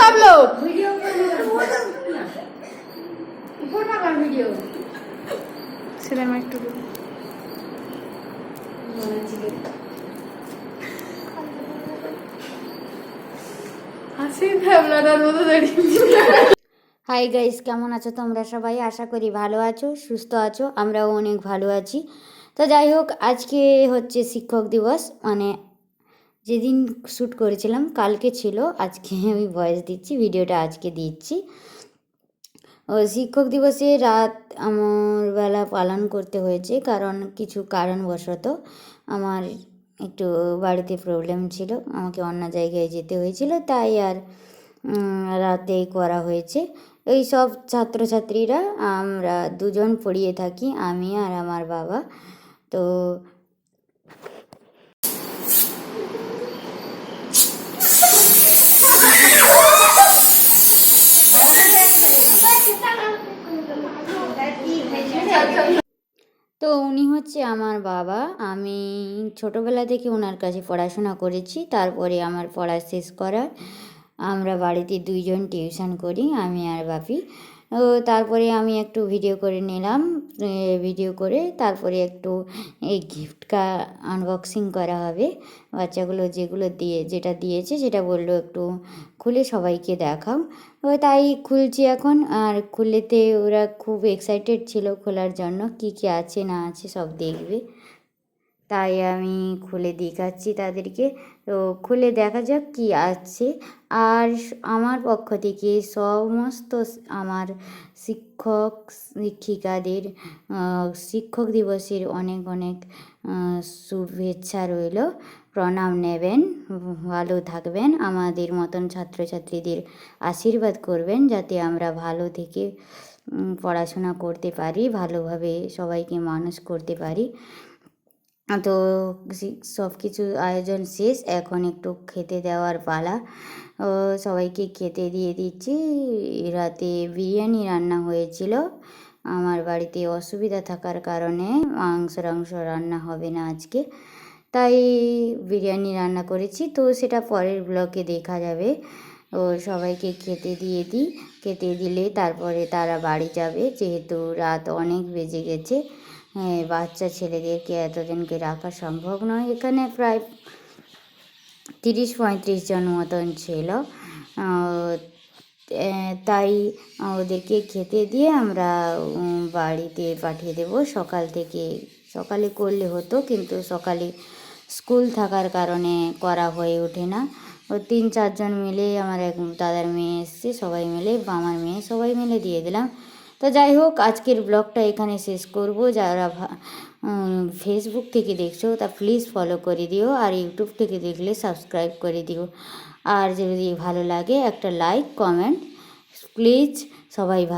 सब लोग सिनेमा একটু হাসি ফ্যাবলাটার মতো দাঁড়িয়ে। হাই গাইস, কেমন আছো তোমরা সবাই? আশা করি ভালো আছো, সুস্থ আছো। আমরাও অনেক ভালো আছি। তো যাই হোক, আজকে হচ্ছে শিক্ষক দিবস, মানে যেদিন শ্যুট করেছিলাম কালকে ছিল, আজকে আমি ভয়েস দিচ্ছি, ভিডিওটা আজকে দিচ্ছি। শিক্ষক দিবসে রাত আমার বেলা পালন করতে হয়েছে, কারণ কিছু কারণবশত আমার একটু বাড়িতে প্রবলেম ছিল, আমাকে অন্য জায়গায় যেতে হয়েছিল, তাই আর রাতেই করা হয়েছে। এই সব ছাত্রছাত্রীরা আমরা দুজন পড়িয়ে থাকি, আমি আর আমার বাবা। তো উনি হচ্ছে আমার বাবা। আমি ছোটোবেলা থেকে ওনার কাছে পড়াশোনা করেছি, তারপরে আমার পড়া শেষ করার আমরা বাড়িতে দুইজন টিউশন করি, আমি আর বাপি। তারপরে আমি একটু ভিডিও করে নিলাম, ভিডিও করে তারপরে একটু এই গিফটটা আনবক্সিং করা হবে। বাচ্চাগুলো যেটা দিয়েছে সেটা বললো একটু খুলে সবাইকে দেখাও। তাই খুলছি এখন, আর খুলেতে ওরা খুব এক্সাইটেড ছিল খোলার জন্য, কি কি আছে না আছে সব দেখবে, তাই আমি খুলে দেখাচ্ছি তাদেরকে। তো খুলে দেখা যাক কি আছে। আর আমার পক্ষ থেকে সমস্ত আমার শিক্ষক শিক্ষিকাদের শিক্ষক দিবসের অনেক অনেক শুভেচ্ছা রইল, প্রণাম নেবেন, ভালো থাকবেন, আমাদের মতন ছাত্রছাত্রীদের আশীর্বাদ করবেন যাতে আমরা ভালো থেকে পড়াশোনা করতে পারি, ভালোভাবে সবাইকে মানুষ করতে পারি। তো সব কিছু আয়োজন শেষ, এখন একটু খেতে দেওয়ার পালা। সবাইকে খেতে দিয়ে দিচ্ছি। রাতে বিরিয়ানি রান্না হয়েছিল, আমার বাড়িতে অসুবিধা থাকার কারণে মাংস রান্না হবে না আজকে, তাই বিরিয়ানি রান্না করেছি। তো সেটা পরের ব্লগে দেখা যাবে। ও সবাইকে খেতে দিয়ে দিই, খেতে দিলে তারপরে তারা বাড়ি যাবে, যেহেতু রাত অনেক বেজে গেছে। হ্যাঁ, বাচ্চা ছেলেদেরকে এতজনকে রাখা সম্ভব নয়। এখানে প্রায় 30-35 জন মতন ছিল, তাই ওদেরকে খেতে দিয়ে আমরা বাড়িতে পাঠিয়ে দেব। সকালে করলে হতো, কিন্তু সকালে স্কুল থাকার কারণে করা হয়ে ওঠে না। 3-4 জন মিলে, আমার এক দাদার মেয়ে এসছে, সবাই মিলে, আমার মেয়ে, সবাই মিলে দিয়ে দিলাম। তো যাই হোক, আজকের ব্লগটা এখানে শেষ করব। যারা ফেসবুক থেকে দেখছো তা প্লিজ ফলো করে দিও, আর ইউটিউব থেকে দেখলে সাবস্ক্রাইব করে দিও। আর যদি ভালো লাগে একটা লাইক কমেন্ট প্লিজ, সবাই ভালো।